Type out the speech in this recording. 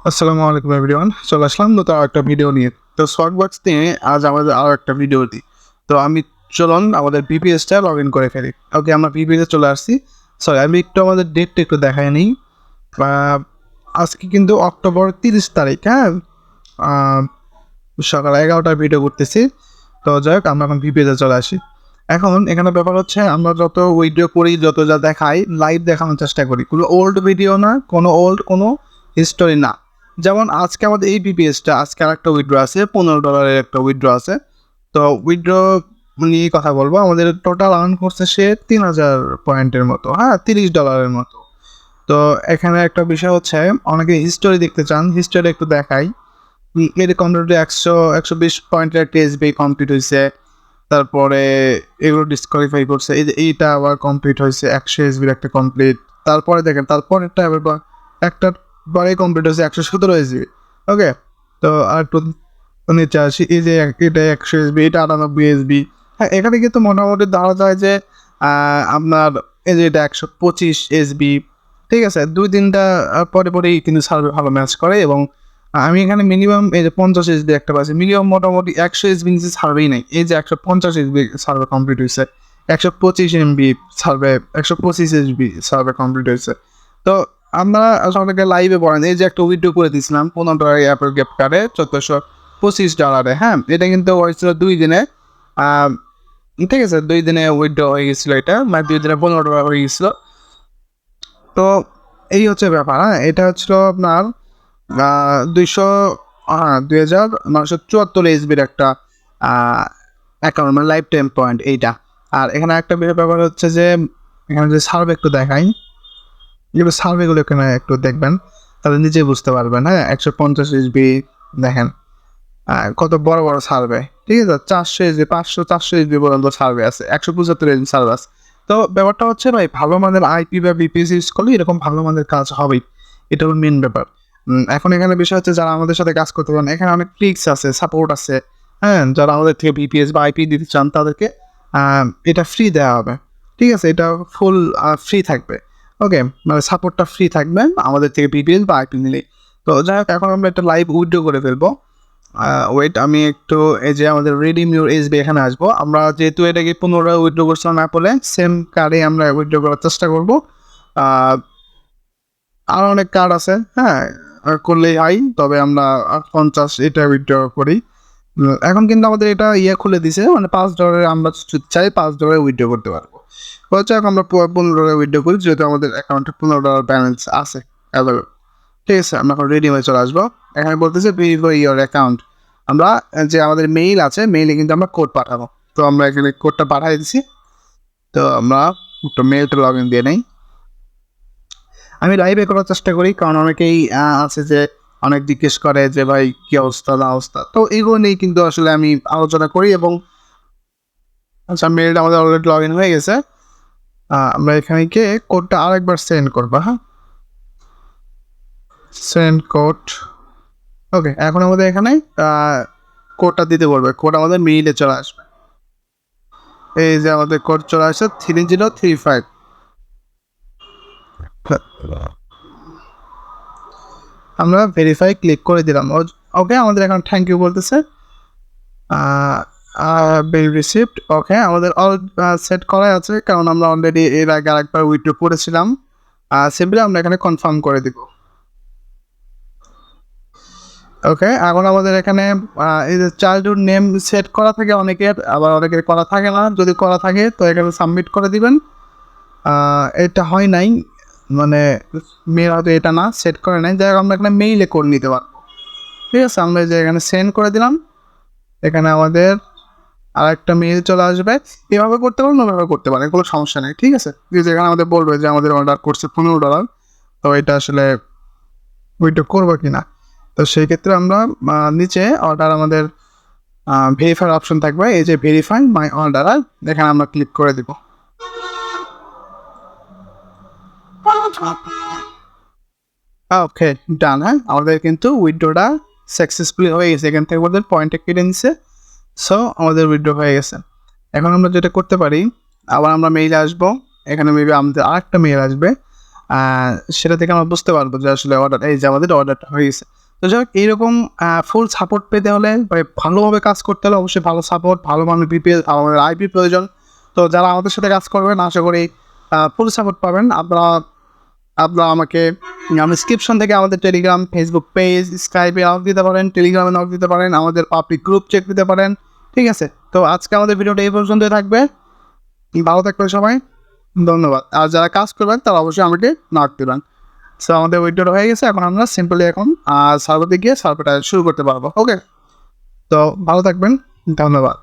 আসসালামু আলাইকুম এভরিওয়ান। চলে আসলাম নতুন আরেকটা ভিডিও নিয়ে। তো Swagbucks নিয়ে আজ আমাদের আরও একটা ভিডিও দিই। তো আমি চলুন আমাদের VPS-টা লগ ইন করে ফেলি। ওকে, আমরা VPS-এ চলে আসছি। সরি, আমি একটু আমাদের ডেটটা একটু দেখায় নিই। আজকে কিন্তু অক্টোবর 30 তারিখ, হ্যাঁ? সকাল 11টায় ভিডিও করতেছি। তো যাই হোক, আমরা এখন VPS-এ চলে আসি। এখন এখানে ব্যাপার হচ্ছে, আমরা যত ভিডিও করি, যত যা দেখাই, লাইভ দেখানোর চেষ্টা করি। কোনো ওল্ড ভিডিও না, কোনো হিস্টোরি না। যেমন আজকে আমাদের এই VPS-টা, আজকে আরেকটা উইথড্র আছে, $15 একটা উইথড্র আছে। তো উইথড্র নিয়ে কথা বলবো। আমাদের টোটাল আর্ন করছে সে 3000 পয়েন্টের মতো, হ্যাঁ, $30 মতো। তো এখানে একটা বিষয় হচ্ছে, অনেকে হিস্টোরি দেখতে চান, হিস্টোরি একটু দেখাই। এর কমপ্লিট 120 পয়েন্টের একটা এসবি কমপ্লিট হয়েছে। তারপরে এগুলো ডিসকোয়ালিফাই করছে। এইটা আবার কমপ্লিট হয়েছে, 100 এসবির একটা কমপ্লিট। তারপরে দেখেন, তারপরেরটা আবার একটা পরে কমপ্লিট হয়েছে 117 এসবি। ওকে, তো আর একটু নিচে আসি। এই যে এটা 100 এসবি, এটা 98 এসবি। হ্যাঁ, এখানে কিন্তু মোটামুটি ধরা যায় যে আপনার এই যে এটা 125 এসবি। ঠিক আছে, 2-3টা পরেই কিন্তু সার্ভে ভালো ম্যাচ করে। এবং আমি এখানে মিনিমাম এই যে 50 এসবি একটা পাচ্ছি, মিনিমাম মোটামুটি 100 এসবি নিচে সার্ভেই নাই। এই যে 150 এসবি সার্ভে কমপ্লিট হয়েছে, 125 MB survey, 125 SB survey complete হয়েছে। তো আপনারা সবাইকে লাইভে পড়েন। এই যে একটা উইথড্র করে দিয়েছিলাম $15 অ্যাপেল গিফট কার্ডে, $1425। হ্যাঁ, এটা কিন্তু হয়েছিল 2 দিনে। ঠিক আছে, 2 দিনে উইথড্র হয়ে গেছিলো। এটা মানে 2 দিনে $15 হয়ে গেছিলো। তো এই হচ্ছে ব্যাপার। হ্যাঁ, এটা হচ্ছিল আপনার 2974 এসবির একটা অ্যাকাউন্ট, মানে লাইফ টাইম পয়েন্ট এইটা। আর এখানে একটা ব্যাপার হচ্ছে যে, এখানে যে সার্ভে একটু দেখাই, যেগুলো সার্ভেগুলো এখানে একটু দেখবেন, তাহলে নিজেই বুঝতে পারবেন। হ্যাঁ, 150 এসবি দেখেন, কত বড় বড় সার্ভে। ঠিক আছে, 400 এসবি, 500-400 এসবি পর্যন্ত সার্ভে আছে, 175 এসবি সার্ভে আছে। তো ব্যাপারটা হচ্ছে ভাই, ভালো মানের আইপি বা বিপিএস ইউজ করলে এরকম ভালো মানের কাজ হবেই। এটা হলো মেন ব্যাপার। এখন এখানে বিষয় হচ্ছে, যারা আমাদের সাথে কাজ করতে পারেন, এখানে অনেক ট্রিক্স আছে, সাপোর্ট আছে। হ্যাঁ, যারা আমাদের থেকে বিপিএস বা আইপি দিতে চান, তাদেরকে এটা ফ্রি দেওয়া হবে। ঠিক আছে, এটা ফুল ফ্রি থাকবে। ওকে, মানে সাপোর্টটা ফ্রি থাকবে আমাদের থেকে বিপিএস বা আইপি নিলে। তো যাই হোক, এখন আমরা একটা লাইভ উইথড্র করে ফেলবো। ওয়েট, আমি একটু এই যে আমাদের রিডিম ইউর এসবি এখানে আসবো। আমরা যেহেতু এটাকে 15 উইথড্র করছিলাম অ্যাপলে, সেম কার্ডে আমরা উইথড্র করার চেষ্টা করবো। আর অনেক কার্ড আছে, হ্যাঁ, করলেই হয়। তবে আমরা 50 এটা উইথড্র করি। এখন কিন্তু আমাদের এটা খুলে দিছে, মানে $5 আমরা চাই $5 উইথড্র করতে পারবো। হচ্ছে এখন আমরা $15 উইথড্র করি, যেহেতু আমাদের অ্যাকাউন্টে $15 ব্যালেন্স আছে অ্যাভেলেবল। ঠিক আছে, আমরা এখন রেডি হয়ে চলে আসবো। এখানে বলতেছে ভেরিফাই ইওর অ্যাকাউন্ট। আমরা যে আমাদের মেইল আছে, মেইলে কিন্তু আমরা কোড পাঠাবো। তো আমরা এখানে কোডটা পাঠিয়ে দিচ্ছি। তো আমরা একটু মেইলটা লগ ইন দিয়ে নেই। আমি লাইভে করার চেষ্টা করি, কারণ অনেকেই আছে যে অনেক জিজ্ঞেস করে যে ভাই কী অবস্থা না অবস্থা। তো এগুলো নিয়ে কিন্তু আসলে আমি আলোচনা করি। এবং আচ্ছা, মেইলটা আমাদের অলরেডি লগ ইন হয়ে গেছে। আমরা এখানে গিয়ে কোডটা আরেকবার সেন্ড করবো। হ্যাঁ, সেন্ড কোড। ওকে, এখন আমাদের এখানে কোডটা দিতে বলবে। কোড আমাদের মেইলে চলে আসবে। এই যে আমাদের কোড চলে আসছে 3035। আমরা ভেরিফাই ক্লিক করে দিলাম। ওকে, আমাদের এখন থ্যাংক ইউ বলতেছে। বিল রিসিভড। ওকে, আমাদের অল সেট করা আছে, কারণ আমরা অলরেডি এর আগে আরেকবার উইথড্র করেছিলাম। সিম্পলি আমরা এখানে কনফার্ম করে দিব। ওকে, এখন আমাদের এখানে এই যে চাইল্ডহুড নেম সেট করা থাকে অনেকের, আবার অনেকের করা থাকে না। যদি করা থাকে তো এখানে সাবমিট করে দিবেন। এটা হয় নাই, মানে মেয়ের হয়তো এটা না সেট করে নাই। যাই হোক, আমরা এখানে মেইলে করে নিতে পারবো। ঠিক আছে, আমরা যে এখানে সেন্ড করে দিলাম, এখানে আমাদের আরেকটা মেইল চলে আসবে। এভাবে করতে পারেন, ওভাবে করতে পারেন, কোনো সমস্যা নেই। ঠিক আছে, যেখানে আমাদের বলবে যে আমাদের অর্ডার করছে $15, তো এটা আসলে ওইটা করবো কি না। তো সেই ক্ষেত্রে আমরা নিচে অর্ডার আমাদের ভেরিফাই অপশন থাকবে। এই যে ভেরিফাই মাই অর্ডার, এখানে আমরা ক্লিক করে দিব। ওকে, ডান। হ্যাঁ, আমাদের কিন্তু উইথড্রটা সাকসেসফুলি হয়ে গেছে। এখান থেকে আমাদের পয়েন্টে কেটে নিচ্ছে। সো আমাদের উইথড্র হয়ে গেছে। এখন আমরা যেটা করতে পারি, আবার আমরা মেইলে আসবো। এখানে মেবি আমাদের আরেকটা মেইল আসবে। সেটা থেকে আমরা বুঝতে পারবো যে আসলে অর্ডার এই যে আমাদের অর্ডারটা হয়ে গেছে। তো যাই হোক এইরকম ফুল সাপোর্ট পেতে হলে ভালোভাবে কাজ করতে হলে অবশ্যই ভালো সাপোর্ট, ভালো মানের বিপিএল, আমাদের আইপি প্রয়োজন। তো যারা আমাদের সাথে কাজ করবেন আশা করি ফুল সাপোর্ট পাবেন। আপনারা আমাকে ডিসক্রিপশন থেকে আমাদের টেলিগ্রাম, ফেসবুক পেজ, স্কাইপে নক দিতে পারেন, টেলিগ্রামে নক দিতে পারেন, আমাদের পাবলিক গ্রুপ চেক দিতে পারেন। ঠিক আছে, তো আজকে আমাদের ভিডিওটা এই পর্যন্তই থাকবে। ভালো থাকবেন সবাই, ধন্যবাদ। আর যারা কাজ করবেন তারা অবশ্যই আমাকে নক দেবেন। সো আমাদের উইড্রোটা হয়ে গেছে, এখন আমরা সিম্পলি সার্ভারে গিয়ে সার্ভারটা শুরু করতে পারবো। ওকে, তো ভালো থাকবেন, ধন্যবাদ।